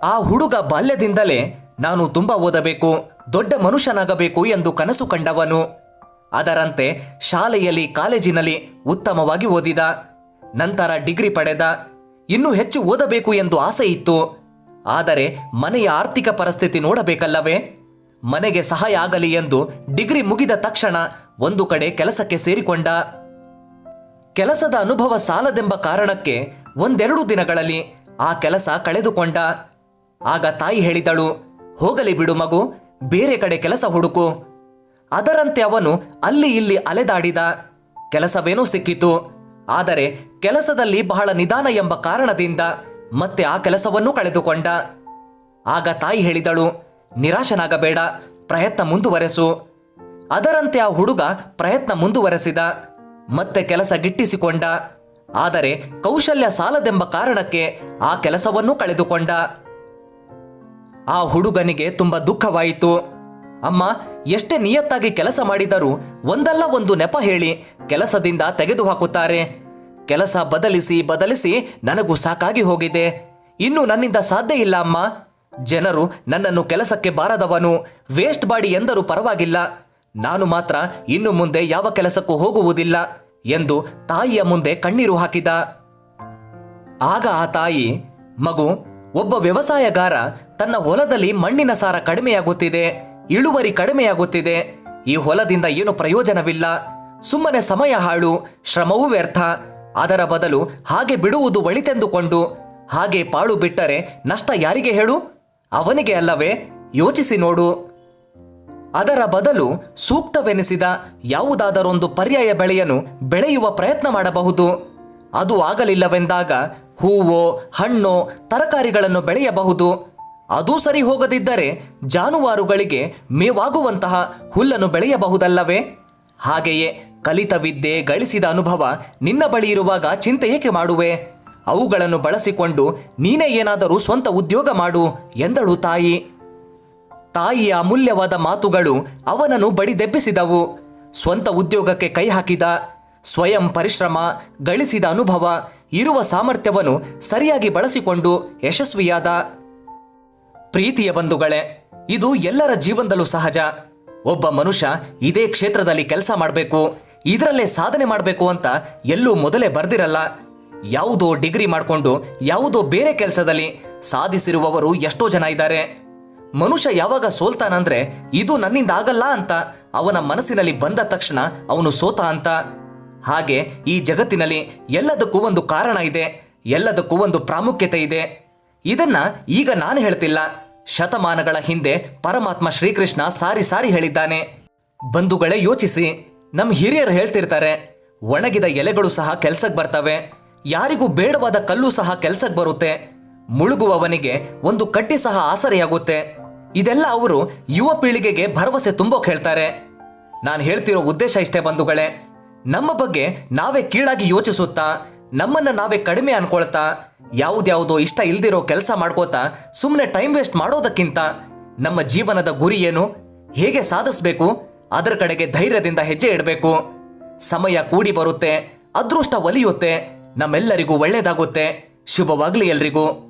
ಆ ಹುಡುಗ ಬಾಲ್ಯದಿಂದಲೇ ನಾನು ತುಂಬ ಓದಬೇಕು, ದೊಡ್ಡ ಮನುಷ್ಯನಾಗಬೇಕು ಎಂದು ಕನಸು ಕಂಡವನು. ಅದರಂತೆ ಶಾಲೆಯಲ್ಲಿ ಕಾಲೇಜಿನಲ್ಲಿ ಉತ್ತಮವಾಗಿ ಓದಿದ. ನಂತರ ಡಿಗ್ರಿ ಪಡೆದ. ಇನ್ನೂ ಹೆಚ್ಚು ಓದಬೇಕು ಎಂದು ಆಸೆ ಇತ್ತು. ಆದರೆ ಮನೆಯ ಆರ್ಥಿಕ ಪರಿಸ್ಥಿತಿ ನೋಡಬೇಕಲ್ಲವೇ? ಮನೆಗೆ ಸಹಾಯ ಆಗಲಿ ಎಂದು ಡಿಗ್ರಿ ಮುಗಿದ ತಕ್ಷಣ ಒಂದು ಕಡೆ ಕೆಲಸಕ್ಕೆ ಸೇರಿಕೊಂಡ. ಕೆಲಸದ ಅನುಭವ ಸಾಲದೆಂಬ ಕಾರಣಕ್ಕೆ ಒಂದೆರಡು ದಿನಗಳಲ್ಲಿ ಆ ಕೆಲಸ ಕಳೆದುಕೊಂಡ. ಆಗ ತಾಯಿ ಹೇಳಿದಳು, ಹೋಗಲಿ ಬಿಡು ಮಗು, ಬೇರೆ ಕಡೆ ಕೆಲಸ ಹುಡುಕು. ಅದರಂತೆ ಅವನು ಅಲ್ಲಿ ಇಲ್ಲಿ ಅಲೆದಾಡಿದ. ಕೆಲಸವೇನೋ ಸಿಕ್ಕಿತು. ಆದರೆ ಕೆಲಸದಲ್ಲಿ ಬಹಳ ನಿಧಾನ ಎಂಬ ಕಾರಣದಿಂದ ಮತ್ತೆ ಆ ಕೆಲಸವನ್ನು ಕಳೆದುಕೊಂಡ. ಆಗ ತಾಯಿ ಹೇಳಿದಳು, ನಿರಾಶನಾಗಬೇಡ, ಪ್ರಯತ್ನ ಮುಂದುವರೆಸು. ಅದರಂತೆ ಆ ಹುಡುಗ ಪ್ರಯತ್ನ ಮುಂದುವರೆಸಿದ. ಮತ್ತೆ ಕೆಲಸ ಗಿಟ್ಟಿಸಿಕೊಂಡ. ಆದರೆ ಕೌಶಲ್ಯ ಸಾಲದೆಂಬ ಕಾರಣಕ್ಕೆ ಆ ಕೆಲಸವನ್ನು ಕಳೆದುಕೊಂಡ. ಆ ಹುಡುಗನಿಗೆ ತುಂಬ ದುಃಖವಾಯಿತು. ಅಮ್ಮ ಎಷ್ಟೇ ನಿಯತ್ತಾಗಿ ಕೆಲಸ ಮಾಡಿದರೂ ಒಂದಲ್ಲ ಒಂದು ನೆಪ ಹೇಳಿ ಕೆಲಸದಿಂದ ತೆಗೆದುಹಾಕುತ್ತಾರೆ. ಕೆಲಸ ಬದಲಿಸಿ ಬದಲಿಸಿ ನನಗೂ ಸಾಕಾಗಿ ಹೋಗಿದೆ. ಇನ್ನು ನನ್ನಿಂದ ಸಾಧ್ಯ ಇಲ್ಲ ಅಮ್ಮ. ಜನರು ನನ್ನನ್ನು ಕೆಲಸಕ್ಕೆ ಬಾರದವನು, ವೇಸ್ಟ್ ಬಾಡಿ ಎಂದರೂ ಪರವಾಗಿಲ್ಲ, ನಾನು ಮಾತ್ರ ಇನ್ನು ಮುಂದೆ ಯಾವ ಕೆಲಸಕ್ಕೂ ಹೋಗುವುದಿಲ್ಲ ಎಂದು ತಾಯಿಯ ಮುಂದೆ ಕಣ್ಣೀರು ಹಾಕಿದ. ಆಗ ಆ ತಾಯಿ, ಮಗು, ಒಬ್ಬ ವ್ಯವಸಾಯಗಾರ ತನ್ನ ಹೊಲದಲ್ಲಿ ಮಣ್ಣಿನ ಸಾರ ಕಡಿಮೆಯಾಗುತ್ತಿದೆ, ಇಳುವರಿ ಕಡಿಮೆಯಾಗುತ್ತಿದೆ, ಈ ಹೊಲದಿಂದ ಏನು ಪ್ರಯೋಜನವಿಲ್ಲ, ಸುಮ್ಮನೆ ಸಮಯ ಹಾಳು, ಶ್ರಮವೂ ವ್ಯರ್ಥ, ಅದರ ಬದಲು ಹಾಗೆ ಬಿಡುವುದು ಒಳಿತೆಂದುಕೊಂಡು ಹಾಗೆ ಪಾಳು ಬಿಟ್ಟರೆ ನಷ್ಟ ಯಾರಿಗೆ ಹೇಳು? ಅವನಿಗೆ ಅಲ್ಲವೇ? ಯೋಚಿಸಿ ನೋಡು. ಅದರ ಬದಲು ಸೂಕ್ತವೆನಿಸಿದ ಯಾವುದಾದರೊಂದು ಪರ್ಯಾಯ ಬೆಳೆಯನ್ನು ಬೆಳೆಯುವ ಪ್ರಯತ್ನ ಮಾಡಬಹುದು. ಅದು ಆಗಲಿಲ್ಲವೆಂದಾಗ ಹೂವೋ ಹಣ್ಣೋ ತರಕಾರಿಗಳನ್ನು ಬೆಳೆಯಬಹುದು. ಅದೂ ಸರಿ ಹೋಗದಿದ್ದರೆ ಜಾನುವಾರುಗಳಿಗೆ ಮೇವಾಗುವಂತಹ ಹುಲ್ಲನ್ನು ಬೆಳೆಯಬಹುದಲ್ಲವೇ? ಹಾಗೆಯೇ ಕಲಿತ ವಿದ್ಯೆ, ಗಳಿಸಿದ ಅನುಭವ ನಿನ್ನ ಬಳಿ ಇರುವಾಗ ಚಿಂತೆ ಏಕೆ ಮಾಡುವೆ? ಅವುಗಳನ್ನು ಬಳಸಿಕೊಂಡು ನೀನೇ ಏನಾದರೂ ಸ್ವಂತ ಉದ್ಯೋಗ ಮಾಡು ಎಂದಳು ತಾಯಿ. ತಾಯಿಯ ಅಮೂಲ್ಯವಾದ ಮಾತುಗಳು ಅವನನ್ನು ಬಡಿದೆಬ್ಬಿಸಿದವು. ಸ್ವಂತ ಉದ್ಯೋಗಕ್ಕೆ ಕೈ ಹಾಕಿದ. ಸ್ವಯಂ ಪರಿಶ್ರಮ, ಗಳಿಸಿದ ಅನುಭವ, ಇರುವ ಸಾಮರ್ಥ್ಯವನ್ನು ಸರಿಯಾಗಿ ಬಳಸಿಕೊಂಡು ಯಶಸ್ವಿಯಾದ. ಪ್ರೀತಿಯ ಬಂಧುಗಳೇ, ಇದು ಎಲ್ಲರ ಜೀವನದಲ್ಲೂ ಸಹಜ. ಒಬ್ಬ ಮನುಷ್ಯ ಇದೇ ಕ್ಷೇತ್ರದಲ್ಲಿ ಕೆಲಸ ಮಾಡಬೇಕು, ಇದರಲ್ಲೇ ಸಾಧನೆ ಮಾಡಬೇಕು ಅಂತ ಎಲ್ಲೂ ಮೊದಲೇ ಬರ್ದಿರಲ್ಲ. ಯಾವುದೋ ಡಿಗ್ರಿ ಮಾಡಿಕೊಂಡು ಯಾವುದೋ ಬೇರೆ ಕೆಲಸದಲ್ಲಿ ಸಾಧಿಸಿರುವವರು ಎಷ್ಟೋ ಜನ ಇದ್ದಾರೆ. ಮನುಷ್ಯ ಯಾವಾಗ ಸೋಲ್ತಾನಂದ್ರೆ ಇದು ನನ್ನಿಂದ ಆಗಲ್ಲ ಅಂತ ಅವನ ಮನಸ್ಸಿನಲ್ಲಿ ಬಂದ ತಕ್ಷಣ ಅವನು ಸೋತ ಅಂತ. ಹಾಗೆ ಈ ಜಗತ್ತಿನಲ್ಲಿ ಎಲ್ಲದಕ್ಕೂ ಒಂದು ಕಾರಣ ಇದೆ, ಎಲ್ಲದಕ್ಕೂ ಒಂದು ಪ್ರಾಮುಖ್ಯತೆ ಇದೆ. ಇದನ್ನ ಈಗ ನಾನು ಹೇಳ್ತಿಲ್ಲ, ಶತಮಾನಗಳ ಹಿಂದೆ ಪರಮಾತ್ಮ ಶ್ರೀಕೃಷ್ಣ ಸಾರಿ ಸಾರಿ ಹೇಳಿದ್ದಾನೆ. ಬಂಧುಗಳೇ, ಯೋಚಿಸಿ. ನಮ್ಮ ಹಿರಿಯರು ಹೇಳ್ತಿರ್ತಾರೆ, ಒಣಗಿದ ಎಲೆಗಳು ಸಹ ಕೆಲ್ಸಕ್ಕೆ ಬರ್ತವೆ, ಯಾರಿಗೂ ಬೇಡವಾದ ಕಲ್ಲು ಸಹ ಕೆಲ್ಸಕ್ಕೆ ಬರುತ್ತೆ, ಮುಳುಗುವವನಿಗೆ ಒಂದು ಕಡ್ಡಿ ಸಹ ಆಸರೆಯಾಗುತ್ತೆ. ಇದೆಲ್ಲ ಅವರು ಯುವ ಪೀಳಿಗೆಗೆ ಭರವಸೆ ತುಂಬೋಕ್ ಹೇಳ್ತಾರೆ. ನಾನು ಹೇಳ್ತಿರೋ ಉದ್ದೇಶ ಇಷ್ಟೇ ಬಂಧುಗಳೇ, ನಮ್ಮ ಬಗ್ಗೆ ನಾವೇ ಕೀಳಾಗಿ ಯೋಚಿಸುತ್ತಾ, ನಮ್ಮನ್ನ ನಾವೇ ಕಡಿಮೆ ಅನ್ಕೊಳ್ತಾ, ಯಾವುದ್ಯಾವುದೋ ಇಷ್ಟ ಇಲ್ದಿರೋ ಕೆಲಸ ಮಾಡ್ಕೋತಾ ಸುಮ್ಮನೆ ಟೈಮ್ ವೇಸ್ಟ್ ಮಾಡೋದಕ್ಕಿಂತ ನಮ್ಮ ಜೀವನದ ಗುರಿ ಏನು, ಹೇಗೆ ಸಾಧಿಸಬೇಕು, ಅದರ ಕಡೆಗೆ ಧೈರ್ಯದಿಂದ ಹೆಜ್ಜೆ ಇಡಬೇಕು. ಸಮಯ ಕೂಡಿ ಬರುತ್ತೆ, ಅದೃಷ್ಟ ಒಲಿಯುತ್ತೆ, ನಮ್ಮೆಲ್ಲರಿಗೂ ಒಳ್ಳೇದಾಗುತ್ತೆ. ಶುಭವಾಗ್ಲಿ ಎಲ್ರಿಗೂ.